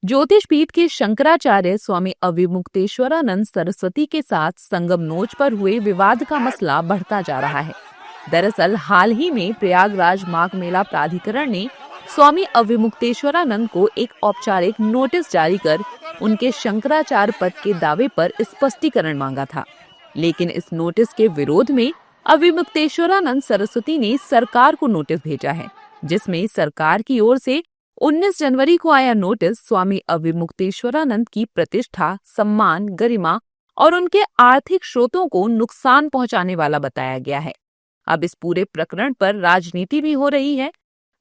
ज्योतिष पीठ के शंकराचार्य स्वामी अविमुक्तेश्वरानंद सरस्वती के साथ संगम नोच पर हुए विवाद का मसला बढ़ता जा रहा है। दरअसल हाल ही में प्रयागराज माघ मेला प्राधिकरण ने स्वामी अविमुक्तेश्वरानंद को एक औपचारिक नोटिस जारी कर उनके शंकराचार्य पद के दावे पर स्पष्टीकरण मांगा था। लेकिन इस नोटिस के विरोध में अविमुक्तेश्वरानंद सरस्वती ने सरकार को नोटिस भेजा है, जिसमें सरकार की ओर से 19 जनवरी को आया नोटिस स्वामी अविमुक्तेश्वरानंद की प्रतिष्ठा, सम्मान, गरिमा और उनके आर्थिक स्रोतों को नुकसान पहुंचाने वाला बताया गया है। अब इस पूरे प्रकरण पर राजनीति भी हो रही है।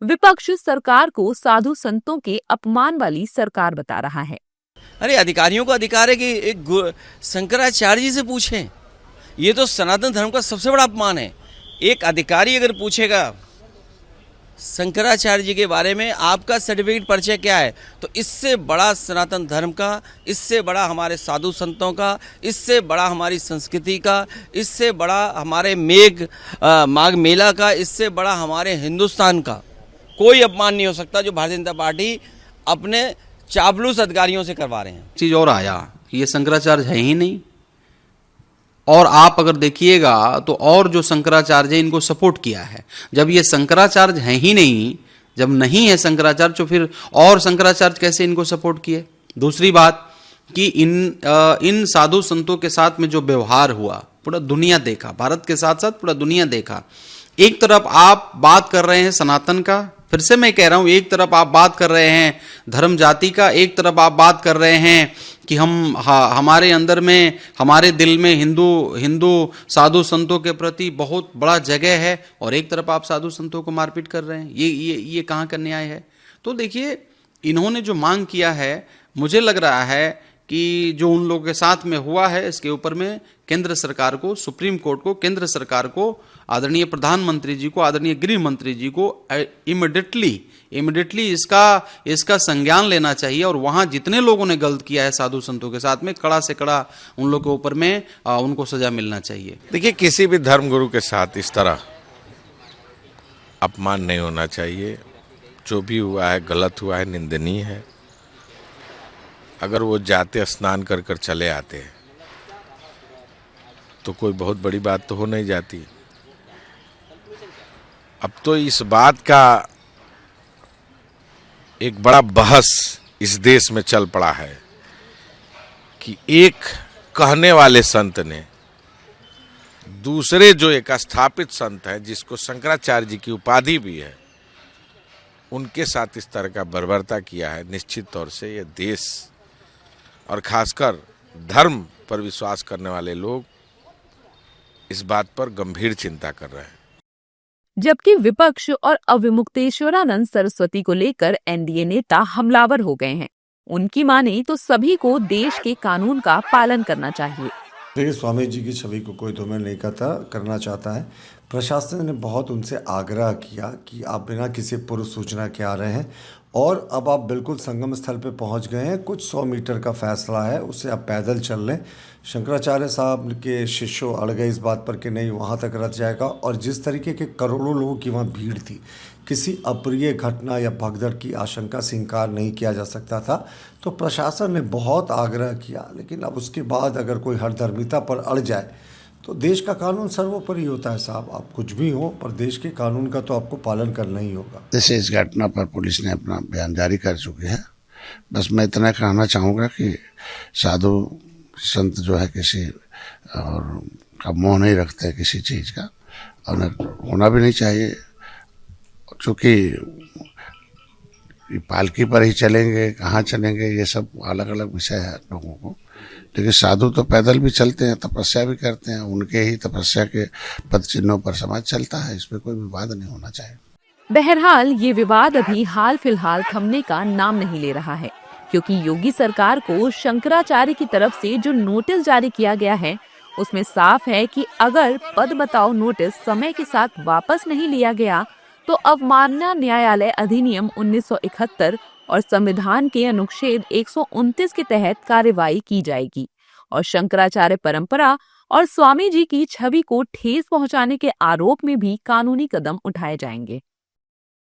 विपक्ष सरकार को साधु संतों के अपमान वाली सरकार बता रहा है। अरे अधिकारियों का अधिकार है कि एक शंकराचार्य जी से पूछें। ये तो सनातन धर्म का सबसे बड़ा अपमान है। एक अधिकारी अगर पूछेगा शंकराचार्य जी के बारे में आपका सर्टिफिकेट परिचय क्या है, तो इससे बड़ा सनातन धर्म का, इससे बड़ा हमारे साधु संतों का, इससे बड़ा हमारी संस्कृति का, इससे बड़ा हमारे माघ मेला का, इससे बड़ा हमारे हिंदुस्तान का कोई अपमान नहीं हो सकता जो भारतीय जनता पार्टी अपने चापलूस अधिकारियों से करवा रहे हैं। चीज और आया कि ये शंकराचार्य है ही नहीं, और आप अगर देखिएगा तो और जो शंकराचार्य है इनको सपोर्ट किया है। जब ये शंकराचार्य है ही नहीं, जब नहीं है शंकराचार्य, तो फिर और शंकराचार्य कैसे इनको सपोर्ट किए। दूसरी बात कि इन साधु संतों के साथ में जो व्यवहार हुआ पूरा दुनिया देखा, भारत के साथ साथ पूरा दुनिया देखा। एक तरफ आप बात कर रहे हैं सनातन का, फिर से मैं कह रहा हूं, एक तरफ आप बात कर रहे हैं धर्म जाति का, एक तरफ आप बात कर रहे हैं कि हमारे अंदर में, हमारे दिल में हिंदू साधु संतों के प्रति बहुत बड़ा जगह है, और एक तरफ आप साधु संतों को मारपीट कर रहे हैं। ये कहाँ का न्याय है। तो देखिए, इन्होंने जो मांग किया है, मुझे लग रहा है कि जो उन लोगों के साथ में हुआ है, इसके ऊपर में केंद्र सरकार को, सुप्रीम कोर्ट को, केंद्र सरकार को, आदरणीय प्रधानमंत्री जी को, आदरणीय गृह मंत्री जी को इमिडिएटली इसका संज्ञान लेना चाहिए, और वहां जितने लोगों ने गलत किया है साधु संतों के साथ में, कड़ा से कड़ा उन लोगों के ऊपर में उनको सजा मिलना चाहिए। देखिए, किसी भी धर्मगुरु के साथ इस तरह अपमान नहीं होना चाहिए। जो भी हुआ है गलत हुआ है, निंदनीय है। अगर वो जाते स्नान कर कर चले आते हैं तो कोई बहुत बड़ी बात तो हो नहीं जाती। अब तो इस बात का एक बड़ा बहस इस देश में चल पड़ा है कि एक कहने वाले संत ने दूसरे जो एक स्थापित संत है, जिसको शंकराचार्य जी की उपाधि भी है, उनके साथ इस तरह का बर्बरता किया है। निश्चित तौर से ये देश और खासकर धर्म पर विश्वास करने वाले लोग इस बात पर गंभीर चिंता कर रहे हैं। जबकि विपक्ष और अविमुक्तेश्वरानंद सरस्वती को लेकर एनडीए नेता हमलावर हो गए हैं। उनकी माने तो सभी को देश के कानून का पालन करना चाहिए। देखिए, स्वामी जी की छवि को कोई तुम्हें नहीं करना चाहता है। प्रशासन ने बहुत उनसे आग्रह किया कि आप बिना किसी पूर्व सूचना के आ रहे हैं, और अब आप बिल्कुल संगम स्थल पे पहुंच गए हैं। कुछ 100 मीटर का फैसला है, उससे आप पैदल चल लें। शंकराचार्य साहब के शिष्यों अड़ गए इस बात पर कि नहीं, वहां तक रथ जाएगा। और जिस तरीके के करोड़ों लोगों की वहां भीड़ थी, किसी अप्रिय घटना या भगदड़ की आशंका से इनकार नहीं किया जा सकता था। तो प्रशासन ने बहुत आग्रह किया, लेकिन अब उसके बाद अगर कोई हठधर्मिता पर अड़ जाए तो देश का कानून सर्वोपरि होता है साहब। आप कुछ भी हो, पर देश के कानून का तो आपको पालन करना ही होगा। जैसे इस घटना पर पुलिस ने अपना बयान जारी कर चुकी है। बस मैं इतना कहना चाहूँगा कि साधु संत जो है किसी और का मोह नहीं रखते किसी चीज़ का, और होना भी नहीं चाहिए। चूँकि पालकी पर ही चलेंगे, कहाँ चलेंगे, ये सब अलग अलग विषय है लोगों को। लेकिन साधु तो पैदल भी चलते हैं, तपस्या भी करते हैं। उनके ही तपस्या के पद चिन्हों पर समाज चलता है। इसमें कोई विवाद नहीं होना चाहिए। बहरहाल ये विवाद अभी हाल फिलहाल थमने का नाम नहीं ले रहा है, क्योंकि योगी सरकार को शंकराचार्य की तरफ से जो नोटिस जारी किया गया है, उसमें साफ है कि अगर पद बताओ नोटिस समय के साथ वापस नहीं लिया गया तो अवमानना न्यायालय अधिनियम 1971 और संविधान के अनुच्छेद 129 के तहत कार्रवाई की जाएगी, और शंकराचार्य परंपरा और स्वामी जी की छवि को ठेस पहुंचाने के आरोप में भी कानूनी कदम उठाए जाएंगे।